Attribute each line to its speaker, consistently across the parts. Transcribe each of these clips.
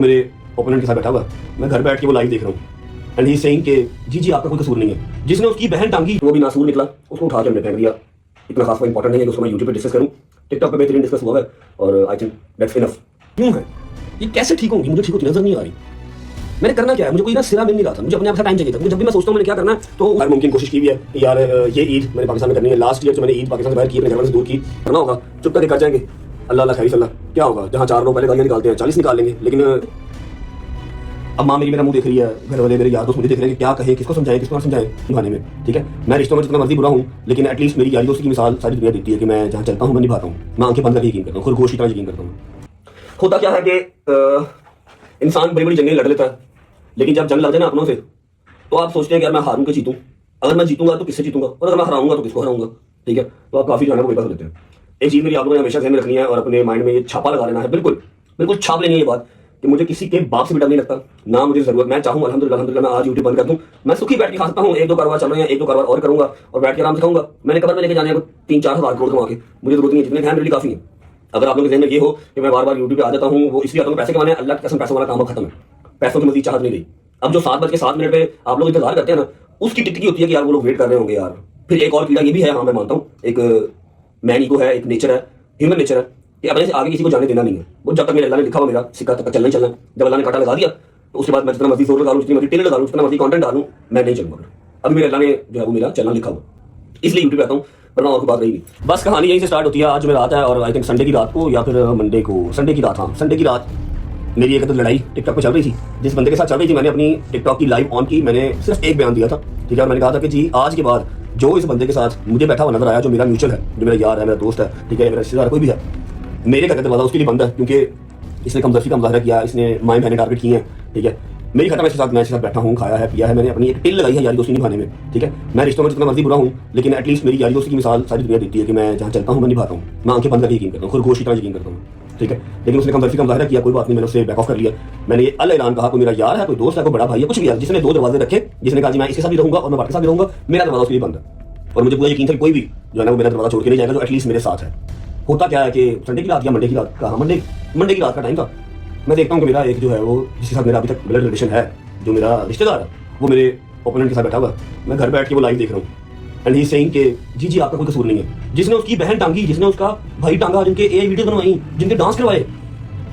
Speaker 1: मेरे ओपोनेंट के साथ बैठा हुआ मैं घर बैठ के वो लाइव देख रहा हूँ एंड ही सेइंग कि जी आपका कोई कसूर नहीं है। जिसने उसकी बहन टांगी वो भी नासूर निकला, उसको उठा के हमने फेंक दिया। इतना खास इंपॉर्टेंट नहीं है कि उसको मैं यूट्यूब पे डिस्कस करूँ, टिकटॉक पे बेहतरीन डिस्कस हुआ है और आई थिंक दैट्स इनफ। क्यों है ये, कैसे ठीक होंगी, मुझे ठीक होती नजर नहीं आ रही। मैंने करना क्या है, मुझे कोई ना सिरा मिल नहीं रहा था, मुझे अपने आप से टाइम चाहिए था। मुझे जब भी मैं सोचता हूँ मैंने क्या करना है तो हर मुमकिन कोशिश की हुई है कि यार ये ईद मैंने पाकिस्तान में करनी है। लास्ट ईयर जो मैंने ईद पाकिस्तान से बाहर की, अपने घर से दूर की, करना होगा चुप करके कर जाएंगे। अल्लाह खैर सल्ला क्या होगा, जहाँ 4 लोग पहले गालियाँ निकालते हैं 40 निकाल लेंगे। लेकिन अब माँ मेरी मेरा मुंह देख रही है, घर वाले मेरे यार दोस्त मुझे देख रहे हैं कि क्या कहे, किसको समझाएं किसको ना समझाएं निभाने में। ठीक है, मैं रिश्तों में जितना मर्जी बुरा हूँ लेकिन एटलीस्ट मेरी यारी दोस्ती की मिसाल सारी दुनिया देती है कि मैं जहाँ चलता हूँ मैं निभाता हूँ। मैं आंखें बंद करके यकीन करता हूँ, खरगोश की तरह यकीन करता हूँ। होता क्या है कि इंसान बड़ी बड़ी जंगें लड़ लेता है, लेकिन जब जंग लग जाए ना अपनों से तो आप सोचते हैं कि यार मैं हारूं के जीतूं, अगर मैं जीतूंगा तो किससे जीतूंगा और अगर मैं हराऊंगा तो किसको हराऊंगा। ठीक है, तो आप काफी जो है ना वो बेबस हो जाते हैं। एक चीज मेरी आप लोगों ने हमेशा ध्यान में रखनी है और अपने माइंड में ये छापा लगा लेना है, बिल्कुल बिल्कुल छाप लेनी है ये बात कि मुझे किसी के बाप से भी डर नहीं लगता, ना मुझे जरूरत। मैं चाहूँ अल्हम्दुलिल्लाह मैं आज यूट्यूब बंद कर दूं, मैं सुखी बैठ के खा सकता हूँ। 1-2 कारोबार चल रहे हैं, 1-2 कारोबार और करूंगा और बैठ के आराम से खाऊंगा। मैंने कबर में लेके जाने को 3-4 हज़ार करोड़ कमा के, मुझे जरूरत नहीं है, जितने ध्यान मेरे लिए काफी है। अगर आप लोगों के ध्यान में ये हो कि मैं बार बार यूट्यूब पे आ जाता हूँ, वो इसलिए आता हूँ पैसे कमाने, अल्लाह की कसम पैसों वाला काम खत्म है, पैसों की मजीद चाहत नहीं रही। अब जो 7:07 पे आप लोग इंतजार करते हैं ना, उसकी टिकट की होती है कि यार वो लोग वेट कर रहे होंगे यार। फिर एक और कीड़ा ये भी है, हाँ मैं मानता हूँ, एक मैन ईगो है, एक नेचर है, ह्यूमन नेचर है कि अपने से आगे किसी को जाने देना नहीं है। वो जब तक मेरे अल्लाह ने लिखा हुआ मेरा सिक्का तब तक चलना ही चलना है। जब अल्लाह ने कांटा लगा दिया तो उसके बाद मैं जितना मर्जी जोर लगा लूँ, जितनी मर्जी टेलर लगा लूँ, जितना मर्जी कंटेंट डालूं, मैं नहीं चलूंगा। अभी मेरे अल्लाह ने जो है वो मेरा चलना लिखा हुआ, इसलिए यूट्यूब पे आता हूँ, वरना और कोई बात रही नहीं। बस कहानी यहीं से स्टार्ट होती है। आज में रात है और आई थिंक संडे की रात को या फिर मंडे को, संडे की रात, हाँ संडे की रात मेरी एक लड़ाई टिकटॉक पे चल रही थी। जिस बंदे के साथ चल रही थी मैंने अपनी टिकटॉक की लाइव ऑन की, मैंने सिर्फ एक बयान दिया था। ठीक है, और मैंने कहा था कि जी आज के बाद जो इस बंदे के साथ मुझे बैठा हुआ नजर आया, जो मेरा म्यूचुअल है, जो मेरा यार है, मेरा दोस्त है, ठीक है, मेरा रिश्तेदार कोई भी है, मेरे घर का दरवाजा उसके लिए बंद है क्योंकि इसने कमजोरी का मुजाहरा किया, इसने माएँ बहनें टारगेट की हैं। ठीक है, मेरी खत्म इसके साथ, मैं इसके साथ बैठा हूँ, खाया है पिया है, मैंने अपनी एक टिल लगाई है यारी दोस्ती निभाने में। ठीक है, मैं रिश्तों में जितना मर्जी बुरा हूँ लेकिन एटलीस्ट मेरी यारी दोस्ती की मिसाल सारी दुनिया देती है कि मैं जहाँ चलता हूँ मैं निभाता हूँ। मैं आंखें बंद करके यकीन करता हूँ, खरगोश की तरह यकीन करता हूँ। ठीक है, लेकिन उसने कमजोरी का मुजाहरा किया, कोई बात नहीं, मैंने उससे बैक ऑफ कर लिया। मैंने ये ऐलान कहा, कोई मेरा यार है, कोई दोस्त है, कोई बड़ा भाई है, कुछ भी है, जिसने 2 दरवाजे रखे, जिसने कहा जी मैं इसके साथ भी रहूंगा और मैं बाकी साथ भी रहूंगा, मेरा दरवाजा उसके लिए बंद है। और मुझे पूरा यकीन था कि कोई भी जो है ना वो मेरा दरवाजा छोड़ के नहीं जाएगा जो एटलीस्ट मेरे साथ है। होता क्या है कि संडे की रात या मंडे की रात का, मंडे की रात का टाइम था। मैं देखता हूँ कि मेरा एक जो है वो जिसके साथ मेरा अभी तक ब्लड रिलेशन है, जो मेरा रिश्तेदार है, वो मेरे ओपोनेंट के साथ बैठा हुआ मैं घर बैठ के वो लाइव देख रहा हूँ एंड ही सेइंग कि जी आपका कोई कसूर नहीं है। जिसने उसकी बहन टांगी, जिसने उसका भाई टांगा, जिनके ए वीडियो बनवाई, जिनके डांस करवाए,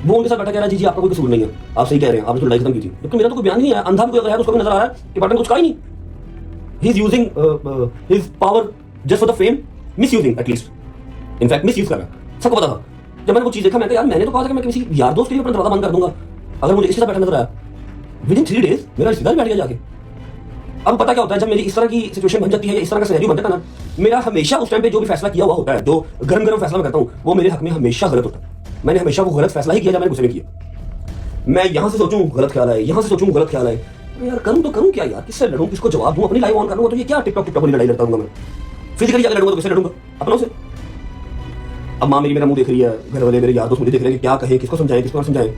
Speaker 1: वो उनके साथ बैठा कह रहा है जी आपका कोई कसूर नहीं है। आप सही कह रहे हैं, आपने तो लड़ाई खत्म की थी। लेकिन मेरा तो कोई बयान नहीं है, अंधा भी कोई अगर है उसको भी नजर आ रहा है कि बटन कुछ का ही नहीं। He is using his power just for the fame, miss using at least, in fact miss use कर रहा है। सबको पता था। जब मैंने वो चीज देखा, मैं यार मैंने तो कहा था कि मैं किसी यार दोस्त के लिए अपना दरवाजा बंद कर दूंगा अगर मुझे इसके साथ बैठा नजर आया। विद इन 3 डेज मेरा रिश्तेदार बैठ गया जाके। अब पता क्या होता है, जब मेरी इस तरह की सिचुएशन बन जाती है या इस तरह का सिनेरियो बन जाता है ना, मेरा हमेशा उस टाइम पे जो भी फैसला किया हुआ होता है, जो गरम फैसला मैं करता हूँ, वो मेरे हक में हमेशा गलत होता है। मैंने हमेशा वो गलत फैसला ही किया जब मैंने गुस्से में किया। मैं यहाँ से सोचूं गलत ख्याल आए, यहाँ से सोचूं गलत ख्याल आए, यार करूं तो करूं क्या यार, किससे लड़ूं, किसको जवाब दूं, अपनी लाइव ऑन करूंगा तो ये क्या टिकटॉक वाली लड़ाई लड़ता हूँ मैं। फिजिकली जाकर लड़ूंगा तो किससे लड़ूंगा, अपनों से। अब माँ मेरी मेरा मुंह देख रही है, घर वाले मेरे यार दोस्त मुझे देख रहे हैं कि क्या कहे, किसको समझाएं किसको ना समझाएं।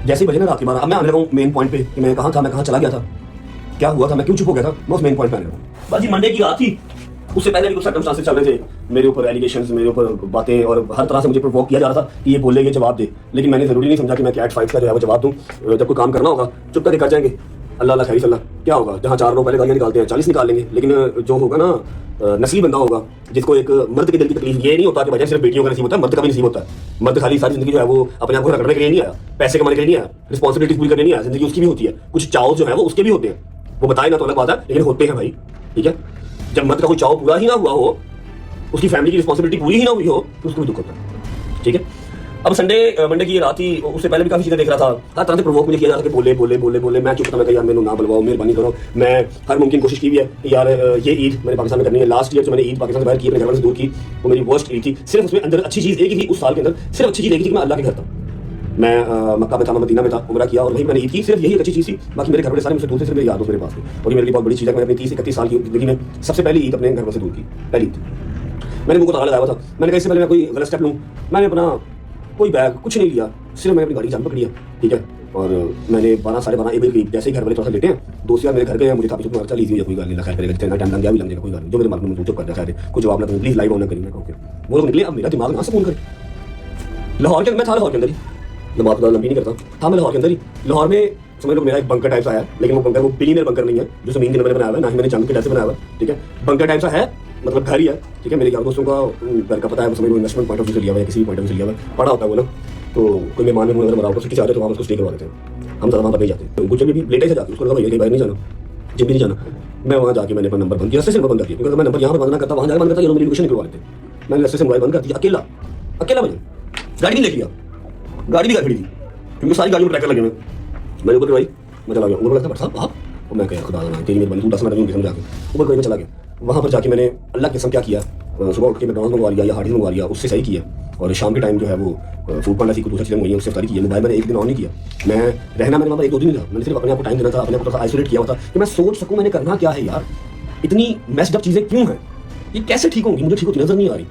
Speaker 1: जैसे ही बजे ना रात के 12, अब मैं आने लगा हूँ मेन पॉइंट पे कि मैं कहाँ था, मैं कहाँ चला गया था, क्या हुआ था, मैं क्यों चुप हो गया था, मैं उस मेन पॉइंट पे आने लगा हूँ। बाजी मंडे की रात थी, उससे पहले भी कुछ सर्कमस्टांसेस चल रहे थे, मेरे ऊपर एलिगेशंस, मेरे ऊपर बातें, और हर तरह से मुझे प्रोवोक किया जा रहा था कि ये बोले, ये जवाब दे। लेकिन मैंने जरूरी नहीं समझा कि मैं कैट फाइट का जो है वो जवाब दूँ। जब कोई काम करना होगा चुप करके कर जाएंगे, अल्लाह खैर सल्ला क्या होगा, जहाँ 4 लोग पहले गालियाँ निकालते हैं 40 निकाल लेंगे। लेकिन जो होगा ना नस्ली बंदा होगा, जिसको एक मर्द के दिल की तकलीफ, ये नहीं होता कि वजह सिर्फ बेटियों का नसीब होता है, मर्द का भी नसीब होता है। मर्द खाली सारी जिंदगी जो है वो अपने आप को रखने के लिए नहीं आया, पैसे कमाने के लिए नहीं आया, रिस्पॉन्सिबिलिटी पूरी करने नहीं आया, जिंदगी उसकी भी होती है, कुछ चाव जो है वो उसके भी होते हैं, वो बताए ना तो अलग बात है, लेकिन होते हैं भाई। ठीक है, जब मर्द का कोई चाव पूरा ही ना हुआ हो, उसकी फैमिली की रिस्पॉन्सिबिलिटी पूरी ही ना हुई हो, तो उसको भी दुख होता है। ठीक है, अब मंडे की रात ही, उससे पहले भी काफी चीजें देख रहा था, हर तरह से प्रोवोक मुझे किया जा रहा था कि बोले। मैं चुप था, मैं यार मैंने ना बुलवाओ, मेहरबानी करो। मैं हर मुमकिन कोशिश की हुई है कि यार ये ईद मैंने पाकिस्तान में करनी है। लास्ट ईयर जो मैंने ईद पाकिस्तान से बाहर की, अपने घर से दूर की, वो मेरी वर्स्ट ईद थी। सिर्फ उसमें अंदर अच्छी चीज एक ही थी, उस साल के अंदर सिर्फ अच्छी चीज एक ही थी कि मैं अल्लाह के घर था। मैं मक्का में था, मैं मदीना में था, उम्रा किया और वही मैंने ईद की, सिर्फ यही एक अच्छी चीज थी। बाकी मेरे घर वाले सारे मुझसे दूर थे, सिर्फ मेरे यार दोस्त मेरे पास थे। और ये मेरे लिए बहुत बड़ी चीज़ है, मैं अपनी 30-31 साल की जिंदगी में सबसे पहली ईद अपने घर से दूर की, पहली ईद। मैंने मुझको ताला लगाया हुआ था, मैंने कहा इससे पहले मैं कोई गलत स्टेप लूँ, मैंने अपना कोई बैग कुछ नहीं लिया, सिर्फ मैंने अपनी गाड़ी जान पकड़ी है। ठीक है, और मैंने 12-12:30 1 बजे करीब जैसे ही घर वाले थोड़ा सा लेटे हैं, दोस्त यार मेरे घर गए, मुझे काफी चुप चल लीजिए, कोई गाली ना खैर करेगा, जितना टाइम लग गया भी लग जाएगा, कोई गाली जो मेरे मालूम में चुप कर दिया, खैर कुछ जवाब ना दूँ, प्लीज लाइव ऑन ना करिए। मैं कहूँ वो लोग निकले, अब मेरा दिमाग ना सुकून करे। लाहौर के मैं था, लाहौर के अंदर ही नमाज ज़्यादा लंबी नहीं करता। था मैं लाहौर के अंदर ही, लाहौर में समझ लो मेरा एक बंकर टाइप सा है, लेकिन वो बंकर वो बिलियनियर बंकर नहीं है जो ज़मीन के अंदर मैंने बनाया हुआ है, ना ही मैंने चांदी के टाइप से बनाया हुआ है, ठीक है। बंकर टाइप सा है, मतलब घर ही है, ठीक है। मेरे यार दोस्तों का घर का पता है, समझ लो इन्वेस्टमेंट पॉइंट ऑफ व्यू से लिया हुआ है, किसी भी पॉइंट ऑफ व्यू से लिया हुआ है, पड़ा होता है वो ना। तो कोई मेहमान में अगर मराओ सिटी से आ रहे तो वहाँ उसको स्टे करवा देते हैं, हम ज़्यादा वहाँ पर नहीं जाते। तो कुछ भी लेट से जाती है, उसको लगा भैया कहीं बाहर नहीं जाना, जिम भी नहीं जाना। मैं वहाँ जाके मैंने अपना नंबर बंद किया, रस्ते से नंबर बंद कर दिया, क्योंकि अगर मैं नंबर यहाँ पर बंद ना करता वहाँ जाकर बंद करता, ये लोग मेरी लोकेशन निकलवा लेते। मैंने रस्ते से मोबाइल बंद कर दिया, अकेला भैया, गाड़ी नहीं लेके गया, गाड़ी भी खड़ी थी क्योंकि सारी गाड़ियों में ट्रैकर लगे हुए। मैंने ऊपर करवाई, मैं चला गया। ऊपर लगता साहब आप, और मैं कह खुदा ना तेरी मेरी बंदी 10 मिनट में समझा के ऊपर कोई मैं चला गया। वहाँ पर जाके मैंने अल्लाह की कसम क्या किया, सुबह उठ के मैकडॉनल्ड्स मंगवा लिया या हार्डीज मंगवा लिया, उससे सही किया। और शाम के टाइम जो है वो फूड पांडा सी को दूसरी चीज़ें मंगवाई, उससे इफ्तारी की। मोबाइल मैंने एक दिन ऑन नहीं किया। मैं रहना मैंने वहाँ पर 1-2 दिन ही था, मैंने सिर्फ अपने आप को टाइम देना था, अपने आप को आइसोलेट किया हुआ था कि मैं सोच सकूँ मैंने करना क्या है यार, इतनी मेस्ड अप चीज़ें क्यों हैं, ये कैसे ठीक होंगी, मुझे ठीक होती नजर नहीं आ रही,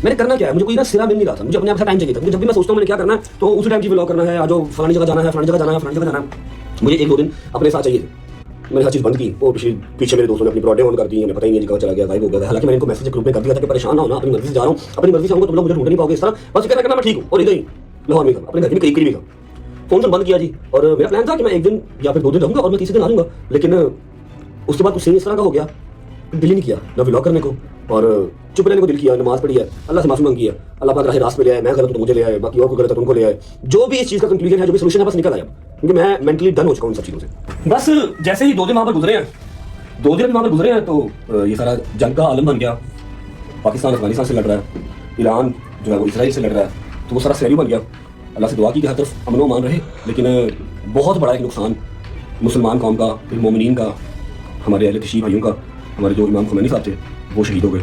Speaker 1: मैंने करना क्या है। मुझे कोई ना सिरा मिल नहीं रहा था, मुझे अपने आप से टाइम चाहिए था। मुझे जब भी मैं सोचता हूँ मैंने क्या करना है तो उसी टाइम की व्लॉग करना है, आज फलानी जगह जाना है, फलानी जगह जाना है, फलानी जगह जाना है। मुझे 1-2 दिन अपने साथ चाहिए थे। मैंने हर चीज़ बंद की। वो पीछे मेरे दोस्तों ने अपनी ब्रॉडें ऑन कर दी, हमें पता ही नहीं कहाँ चला गया, गायब हो गया। हालांकि मैंने इनको मैसेज ग्रुप में कर दिया था कि परेशान ना होना, अपनी मर्जी से जा रहा हूँ, अपनी मर्जी से आऊँगा तुम लोग मुझे ढूंढ नहीं पाओगे, इस तरह बस कहना करना मैं ठीक हूँ। और इधर ही लाहौर में था, अपने घर में करीब ही था। फोन से बंद किया जी, और मेरा प्लान था कि मैं 1 दिन या फिर 2 दिन रहूँगा और मैं तीसरे दिन आ जाऊँगा। लेकिन उसके बाद कुछ सीन इस तरह का हो गया, दिल ही नहीं किया ना व्लॉग करने को, और चुप रहने को दिल किया। नमाज पढ़ी है, अल्लाह से माफी मांगी है, अल्लाह पाक राह रास्त पे ले आए, मैं गलत तो मुझे ले आए, बाकी और कोई गलत है तो उनको ले आए। जो भी इस चीज़ का कंक्लूजन है, जो भी सोल्यूशन है, बस निकल आया, क्योंकि मैं मेंटली डन हो चुका हूँ इन सब चीज़ों से। बस जैसे ही 2 दिन वहाँ पर गुजरे हैं, 2 दिन वहाँ पर गुजरे हैं, तो ये सारा जंग का आलम बन गया। पाकिस्तान अफगानिस्तान से लड़ रहा है, ईरान जो है वो इसराइल से लड़ रहा है, तो वो सारा सिनेरियो बन गया। अल्लाह से दुआ की कि हर तरफ अमन व अमान रहे, लेकिन बहुत बड़ा एक नुकसान मुसलमान कौम का, फिर मोमिनीन का, हमारे अहले तशीह भाइयों का, हमारे जो इमाम खुमैनी साहब थे वो शहीद हो गए।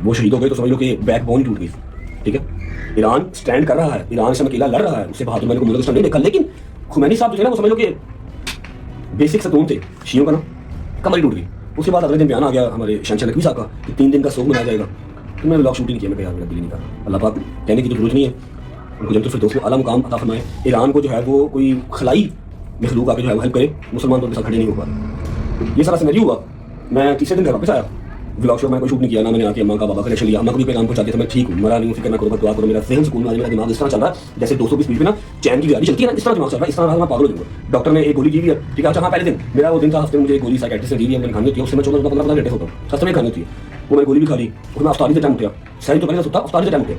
Speaker 1: वो शहीद हो गए तो समझ लो कि बैकबोन टूट गई, ठीक है। ईरान स्टैंड कर रहा है, ईरान से अकेला लड़ रहा है, उससे बहादुर मैंने को मुल्क नहीं देखा, लेकिन खुमैनी साहब जो थे ना वो समझ लो कि बेसिक सतून थे शियों का ना, कमर टूट गई। उसके बाद अगले दिन बयान आ गया हमारे शहंशाह नकवी साहब का कि 3 दिन का सोग मनाया जाएगा। तो मैंने व्लॉग शूट ही नहीं किया, मैं यार मेरा दिल नहीं कर। अल्लाह पाक कहने की तो जरूरत नहीं है, उनको जब तो फिर दोस्तों आला मुकाम अता फरमाए। ईरान को जो है वो कोई खलाई मखलूक आके जो है वो हेल्प करे, मुसलमान तो उनके साथ खड़े नहीं हो पा। ये सारा सिनेरियो हुआ। मैं तीसरे दिन घर वापस आया, व्लॉग शो मैं कोई शूट नहीं किया ना, मैंने आके अम्मा का बाबा का रिएक्शन लिया। अम्मा को भी पैगाम पहुंचा दिया था मैं ठीक हूँ, मरा नहीं हूँ, फिक्र ना करो, बस दुआ करो, मेरा ज़हन सुकून में आ जाए, मेरा दिमाग इस तरह चल रहा है जैसे 200 की स्पीड पे ना चैन की गाड़ी चलती है ना, इस तरह दिमाग चल रहा है, इस तरह मैं पागल हो जाऊंगा। डॉक्टर ने एक गोली दी हुई है, ठीक है। अच्छा हाँ, पहले दिन मेरा वो दिन था, हफ्ते में मुझे एक गोली साइकियाट्रिस्ट ने दी हुई है, मैंने खानी होती है, उससे मैं 14-15 घंटे होता हूँ, सस्ते में खानी होती है। वो मैंने गोली भी खा ली, उसमें अफ्तारी से टाइम उठा, सही तो पहले सुता, अफ्तारी से टाइम उठे,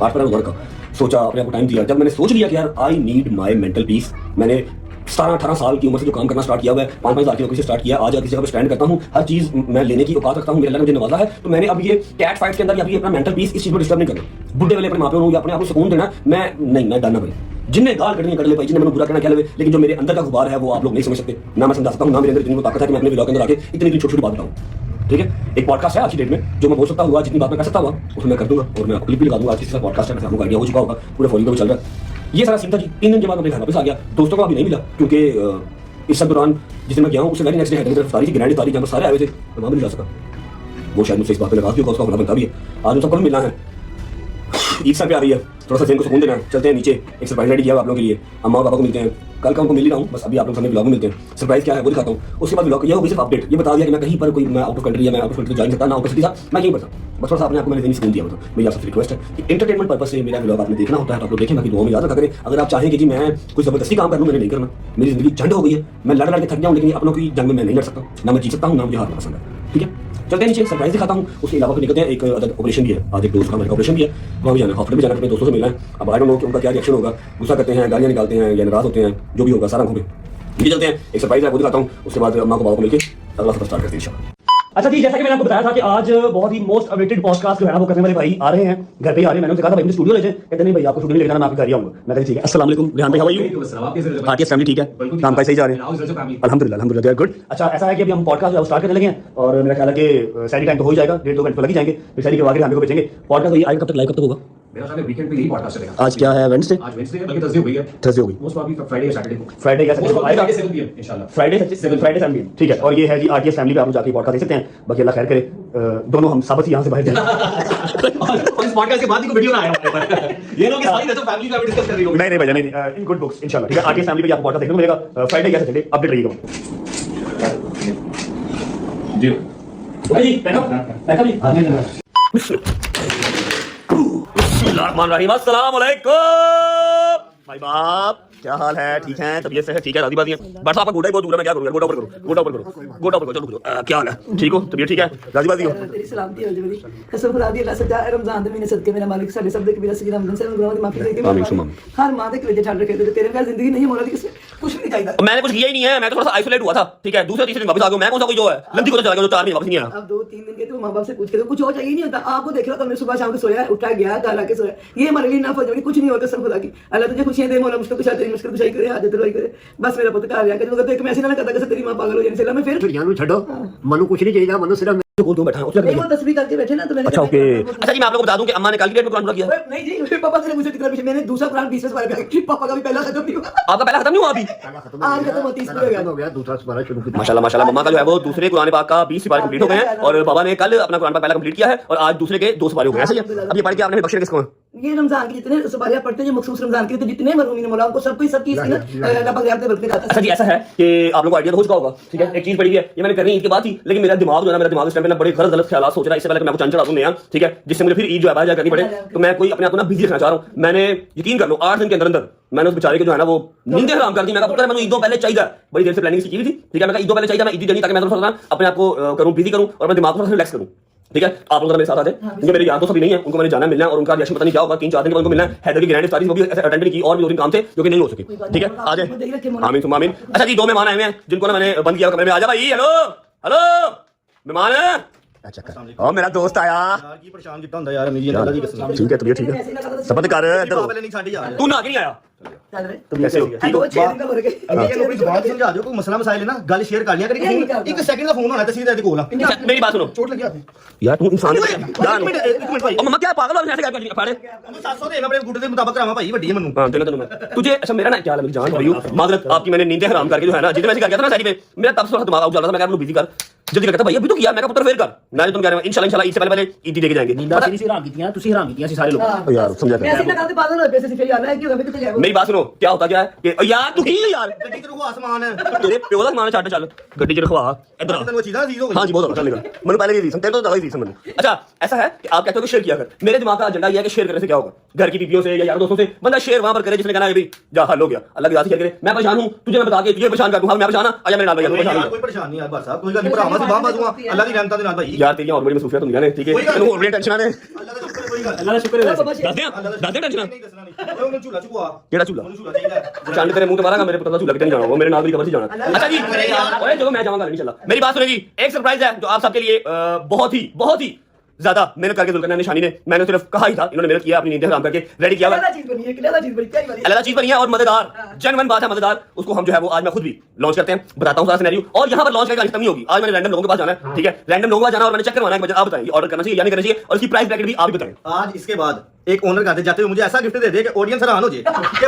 Speaker 1: 8 पर घर का सोचा, अपने आप को टाइम दिया। जब मैंने सोच लिया कि यार I need my mental peace, मैंने 17-18 साल की उम्र से जो काम करना स्टार्ट किया हुआ है, 5-5 साल की नौकरी से स्टार्ट किया, आज किसी जगह पर स्टैंड करता हूँ, हर चीज़ मैं लेने की औकात रखता हूँ, मेरे अल्लाह ने मुझे नवाजा है। तो मैंने अब ये कैट फाइट के अंदर या अपना मेंटल पीस इस चीज़ में डिस्टर्ब नहीं करना। बुढ़े वाले अपने माँ प्यों या अपने आप को सुकून देना, मैं डरना पड़े। जिन्हें गाल कटनी कर ले भाई, जिन्हें मैंने बुरा करना क्या ले, लेकिन जो मेरे अंदर का गुबार है वो आप लोग नहीं समझ सकते, ना मैं समझा सकता हूँ, ना मेरे अंदर इतनी ताकत है कि मैं अपने व्लॉग के अंदर आके इतनी छोटी-छोटी बात बताऊँ, ठीक है। एक पॉडकास्ट है आज की डेट में जो मैं बोल सकता हुआ, जितनी बात मैं कर सकता हुआ उसमें मैं कर दूंगा, और मैं आपको क्लिप भी लगा दूंगा। आज किसी का पॉडकास्ट है, आपको आइडिया हो चुका होगा, पूरे फॉलोइंग पे चल रहा है। ये सारा सीन था जी। 3 दिन के बाद अपने घर वापस आ गया। दोस्तों को अभी नहीं मिला क्योंकि इस सब दौरान जिस दिन मैं गया हूँ उससे वेरी नेक्स्ट डे हैदराबाद तारीख थी, ग्रैंड तारीख, जहाँ पर सारे आए हुए थे, मैं वहाँ भी नहीं जा सका। वो शायद मुझसे इस बात पर लगा क्योंकि उसका होना बनता भी है। आज उन सबको भी मिलना है, ईद सब पे आ रही है, थोड़ा सा ज़हन को सुकून देना है। चलते हैं नीचे, एक सरप्राइज रेडी किया आप लोगों के लिए, अम्मा और पापा को मिलते हैं। कल का उनको मिल ही रहा हूँ, बस अभी आप लोग सामने व्लॉग में मिलते हैं। सरप्राइज क्या है वो दिखाता हूँ, उसके बाद व्लॉग ये होगी सिर्फ अपडेट, ये बता दिया कि मैं कहीं पर कोई मैं आउट ऑफ कंट्री या मैं आउट ऑफ कंट्री जा नहीं सकता, ना आउट ऑफ सिटी था, मैं यहीं पर था। बस थोड़ा सा अपने आपको मैंने नहीं सुकून दिया था। मेरी आपसे रिक्वेस्ट है कि एंटरटेनमेंट पर्पस से मेरा व्लॉग आपने देखना होता है तो आप लोग देखें, बाकी दुआ में याद रखा करें। अगर आप चाहें कि जी मैं कोई ज़बरदस्ती काम कर लूँ, मैंने नहीं करना, मेरी ज़िंदगी झंड हो गई है, मैं लड़ के थक जाऊँ, लेकिन अपनों की जंग में मैं नहीं लड़ सकता, ना मैं जीत सकता हूँ, ना मुझे हारना पसंद है, ठीक है। चलते हैं नीचे, सरप्राइज दिखाता हूँ। उसके अलावा फिर निकलते हैं, एक ऑपरेशन भी है, आज एक दोस्त का मेरे का ऑपरेशन भी है, वहाँ भी जाना है, हॉस्पिटल भी जाना है, अपने दोस्तों से मिलना है। अब आई डोंट नो कि उनका क्या रिएक्शन होगा, गुस्सा करते हैं, गालियाँ निकालते हैं या नाराज होते हैं, जो भी होगा सारा होंगे। ये चलते हैं, एक सरप्राइज है वो दिखाता हूँ, उसके बाद अम्मा को बाबा को मिलकर अगला सफर स्टार्ट करते हैं इंशाल्लाह। अच्छा जी, जैसा कि मैंने आपको बताया था कि आज बहुत ही मोस्ट अवेटेड पॉडकास्ट जो है वो करने वाले भाई आ रहे हैं, घर पे ही आ रहे हैं। मैंने उनसे कहा था भाई मुझे स्टूडियो ले जाए, कहते नहीं भाई आपको स्टूडियो ले जाना, मैं आपके घर ही आऊंगा। मैं कहा ठीक है। अस्सलाम वालेकुम रेहान भाई, how are you? RTS family ठीक है, काम का सही जा रहे हैं? अल्हम्दुलिल्लाह अल्हम्दुलिल्लाह, दे आर गुड। अच्छा ऐसा है कि अभी हम पॉडकास्ट स्टार्ट करने लगे हैं और मेरा ख्याल है कि सैटरडे टाइम तो हो ही जाएगा, 1.5-2 घंटे तो लग ही जाएंगे, फिर सैटरडे के बाद हम को भेजेंगे पॉडकास्ट। ये आएगा कब तक, लाइव कब तक होगा?
Speaker 2: मेरा ख्याल है वीकेंड पे यही पॉडकास्ट चलेगा।
Speaker 1: आज क्या है, वेडनेसडे?
Speaker 2: आज वेडनेसडे है, बल्कि थर्सडे हो गई है।
Speaker 1: थर्सडे हो गई,
Speaker 2: मोस्ट प्रॉब्ली फ्राइडे या सैटरडे को।
Speaker 1: फ्राइडे या सैटरडे आएगा,
Speaker 2: फ्राइडे 7 PM इंशाल्लाह।
Speaker 1: फ्राइडे 7 PM, ठीक है। और ये है जी आरटीएस फैमिली पे आप लोग जाके पॉडकास्ट देख सकते हैं। बाकी अल्लाह खैर करे, दोनों हम साबित यहाँ से बाहर जाए।
Speaker 2: और इस पॉडकास्ट के बाद ही को वीडियो ना आया हमारे पास। ये लोग सारी तो फैमिली का डिस्कस कर रही हो।
Speaker 1: नहीं भैया नहीं, इन गुड बुक्स इंशाल्लाह, ठीक है। आरटीएस फैमिली पे आपको पॉडकास्ट देखने को मिलेगा फ्राइडे या सैटरडे, अपडेट रहिएगा
Speaker 2: जी।
Speaker 1: ओके जी, बैकअप जी बिस्मिल्लाहिर्रहमानिर्रहीम, अस्सलाम वालेकुम। भाई बाप क्या हाल है? ठीक है, तबीयत से है? ठीक है, राजी बाजी है? बट आपका गोटा ही बहुत दूर है, मैं क्या करूँ? गोटा ऊपर करो, गोटा ऊपर करो, गोटा ऊपर करो, चलो क्या हाल है? ठीक हो? तबीयत ठीक है? राजी बाजी हो?
Speaker 3: तेरी सलामती हो जी मेरी कसम खुदा दी अल्लाह सच्चा रमजान दे महीने सदके मेरा मालिक साडे सब दे कबीरा सगीरा रमजान से गुनाहों दी माफी दे के
Speaker 1: आमीन, सुमा आमीन।
Speaker 3: हर मां दे कलेजे ठंड रखे तेरे बगैर जिंदगी नहीं मौला दी किसी कुछ नहीं चाहिए।
Speaker 1: मैंने कुछ किया ही नहीं है, मैं तो थोड़ा सा आइसोलेट हुआ था, ठीक है? दूसरे तीसरे दिन वापस आ गया, मैं कौन सा कोई जो है लंदी को चला गया जो 4 महीने वापस नहीं आया।
Speaker 3: अब 2-3 दिन के तो माँ बाप से पूछ के तो कुछ और चाहिए नहीं होता। आपको देख रहा था मैं सुबह शाम को सोया उठा गया घर आके सोया, ये हमारे लिए ना फजर कुछ नहीं होता। कसम खुदा की अल्लाह तुझे खुशियां दे मौला, मुझको कुछ तेरी मुश्किल कुछ करे हाजत रवाई करे बस मेरा पुत्र घर आया कि तो एक मैसेज ना करता कि तेरी मां पागल हो जाए मैं फिर
Speaker 4: दुनिया ਨੂੰ ਛੱਡੋ मनु कुछ नहीं चाहिए मनु सिर्फ
Speaker 1: कौन क्यों बैठा है?
Speaker 3: नहीं वो तस्वीर करके बैठे ना तो मैंने
Speaker 1: अच्छा ओके। अच्छा जी मैं आप लोगों को बता दूं कि अम्मा ने कल की डेट में कुरान पूरा किया।
Speaker 3: नहीं जी मेरे पापा ने मुझे कितना पीछे मैंने दूसरा कुरान 20 बार पढ़ा, पापा का भी पहला खत्म नहीं हुआ,
Speaker 1: आपका पहला खत्म नहीं हुआ अभी?
Speaker 3: आज खत्म होती इसमें
Speaker 4: हो गया दूसरा दोबारा शुरू किया
Speaker 1: माशाल्लाह माशाल्लाह। मम्मा का जो है वो दूसरे कुरान पाक का 20 सिपारे कंप्लीट हो गए हैं और बाबा ने कल अपना कुरान पाक पहला कंप्लीट किया है और आज दूसरे के 2 सिपारे हो गए हैं। ऐसे ही अब ये पढ़ के आपने बख्शे किसको?
Speaker 3: ये रमजान के जितने सुपारियां पढ़ते हैं जो मखसूस रमजान के तो जितने मरहूमीन मौला उनको सबको सब चीज की ना अल्लाह पाक याद बरकत देता
Speaker 1: अच्छा जी ऐसा है कि आप लोगों को आइडिया तो हो चुका होगा, ठीक है? एक चीज पड़ी है ये मैंने करनी ईद के बाद थी, लेकिन मेरा दिमाग जो है ना, मेरा दिमाग इस टाइम पे ना बड़े गलत ख्यालात सोच रहा है। इससे पहले कि मैं आपको चंचल आदमी नया, ठीक है, जिससे मुझे फिर ईद जो है बाहर करनी पड़े, तो मैं कोई अपने आप को ना बिजी रखना चाह रहा हूँ। मैंने यकीन कर लो 8 दिन के अंदर अंदर मैंने उस बेचारे के जो है ना वो नींदें हराम कर दी। मैं कहा पुत्र मैंने ईदों पहले चाहिए, बड़ी देर से प्लानिंग की थी, ठीक है? मैं कहा ईदों पहले चाहिए, मैं ईदी देनी ताकि मैं थोड़ा सा अपने आप को करूँ बिजी करूँ और अपने दिमाग को थोड़ा रिलैक्स करूँ, ठीक है? आप लोग मेरे साथ आ जाए, क्योंकि मेरे यार दोस्त अभी नहीं है, उनको मैंने जाना मिलना है और उनका रिएक्शन पता नहीं क्या होगा। 3-4 दिन के बाद उनको मिलना है। हैदर की ग्रैंड स्टारी वो भी अटेंड नहीं की और भी 2-3 काम थे जो कि नहीं हो सके, ठीक है? आ जाए, आमीन सुमा आमीन। अच्छा जी 2 मेहमान आए हुए हैं जिनको ना मैंने बंद किया कमरे में। आ जा भाई, हेलो हेलो मेहमान है। अच्छा और मेरा दोस्त आया,
Speaker 2: यार की परेशान कितना ਹੁੰਦਾ यार मेरी अल्लाह दी कसम
Speaker 1: ठीक है तबीयत ठीक है? सपत कर इधर
Speaker 2: पहले नहीं छाड़ी यार
Speaker 1: तू ना क्यों नहीं आया?
Speaker 3: चल रहे
Speaker 1: तुम कैसे हो? ठीक हो?
Speaker 3: वो 6 दिन का हो गए
Speaker 2: ये लोग जवाब समझा दो कोई मसला मसाइल है ना गल शेयर कर लिया करें। एक सेकंड का फोन होना तस्वीर तेरे कोल
Speaker 1: अच्छा, मेरी बात सुनो
Speaker 2: चोट लगी आपको
Speaker 1: यार, तू इंसान है
Speaker 2: एक मिनट भाई
Speaker 1: और मम्मा क्या पागल हो? ऐसे क्या फाड़े?
Speaker 2: 700 दे मैं अपने गुड्डे के मुताबिक करावा भाई वड्डी है मनु
Speaker 1: हाँ देना तेनू मैं तुझे। अच्छा मेरा ना क्या हाल है मेरी जान भाई, माजरत आपकी मैंने नींदें हराम करके जो है ना जितने वैसे कर गया था ना सारी पे मेरा तब से दिमाग आउट चल रहा था। मैं कह रहा हूं बिजी कर जल्दी करता भाई, अभी तो किया। मैं कहा पुत्र फेर कर ना, जो तुम कह रहे हो इंशाल्लाह ईद से पहले ईद देके जाएंगे।
Speaker 4: नींदा ਸੀ ਹਰਾਮ ਕੀਤੀਆਂ ਤੁਸੀਂ ਹਰਾਮ ਕੀਤੀਆਂ ਸੀ ਸਾਰੇ ਲੋਕ
Speaker 1: यार समझा
Speaker 3: मैं ऐसे लगा के पागल हो पैसे सिर्फ याद है कि हमें कितने गए
Speaker 1: मेरी बात सुनो क्या होता क्या है कि यार तू की है यार
Speaker 2: ਗੱਡੀ ਤੇ ਰੁਕੋ ਆਸਮਾਨ
Speaker 1: तेरे प्यो का समान छाट चल गड्डी च रखवा इधर आ।
Speaker 2: ਤੈਨੂੰ ਚੀਜ਼ਾਂ ਅਜ਼ੀਜ਼ ਹੋ गई
Speaker 1: हाँ जी बहुत अच्छा लगा मैंने पहले भी रीजन तेरे तो ज्यादा रीजन मैंने। अच्छा ऐसा है कि आप कहते हो कि शेयर किया कर, मेरे दिमाग का एजेंडा ये है कि शेयर करने से क्या होगा? घर की बीवियों से या यार दोस्तों से बंदा शेयर वहां पर करे जिसने कहना है भाई जा हल हो गया, अल्लाह की रात शेयर करे। मैं परेशान हूं तुझे मैं बता के तुझे परेशान कर दूं, हाँ मैं परेशान आजा मेरे नाल भैया परेशान
Speaker 2: यार कोई परेशान नहीं यार बस साहब कोई गल नहीं भरावा से बाह बाजूआ अल्लाह की रहमत दे नाल भाई
Speaker 1: यार तेरी और बड़ी मसरूफियत होंगी ने, ठीक है? तेरे और बड़ी टेंशन है
Speaker 2: अल्लाह का शुक्र कोई गल
Speaker 4: ਅੱਲਾ ਦਾ ਸ਼ੁਕਰ ਹੈ
Speaker 1: दस दे टेंशन
Speaker 2: नहीं दसना नहीं ओए ਉਹਨੂੰ ਝੂਲਾ ਚੁਕਵਾ
Speaker 1: केड़ा चूल्हा
Speaker 2: ਉਹਨੂੰ ਝੂਲਾ ਚਾਹੀਦਾ
Speaker 1: चंड तेरे मुंह ते मारांगा, मेरे पुत्र का चूल्हा कितने जाना होगा, मेरे नाल भी कबर से जाना। अच्छा जी ओए चलो मैं जाऊंगा इंशाल्लाह। मेरी बात सुनिए जी, एक सरप्राइज है जो आप सबके लिए बहुत ही ज्यादा मेहनत करके जुल्करनैन निशानी ने, मैंने सिर्फ कहा ही था, इन्होंने मेहनत किया अपनी नींदें हराम करके रेडी किया हुआ है।
Speaker 3: चीज बनी है किला चीज बनी क्या वाली
Speaker 1: अलग चीज बनी है और मजेदार जनवन बात है मजेदार, उसको हम जो है वो आज मैं खुद भी लॉन्च करते हैं, बताता हूँ सारा सिनेरियो। और यहाँ पर लॉन्च करके खत्म नहीं होगी, आज मैंने रैंडम लोगों के पास जाना है, ठीक है? रैंडम लोगों के पास जाना और मैंने चेक करवाना है कि आप बताएं ऑर्डर करना चाहिए या नहीं करना चाहिए और इसकी प्राइस ब्रैकेट भी आप ही बताएं।
Speaker 2: आज इसके बाद एक ओनर कहते जाते हुए मुझे ऐसा गिफ्ट दे दे कि ऑडियंस हैरान हो जाए कि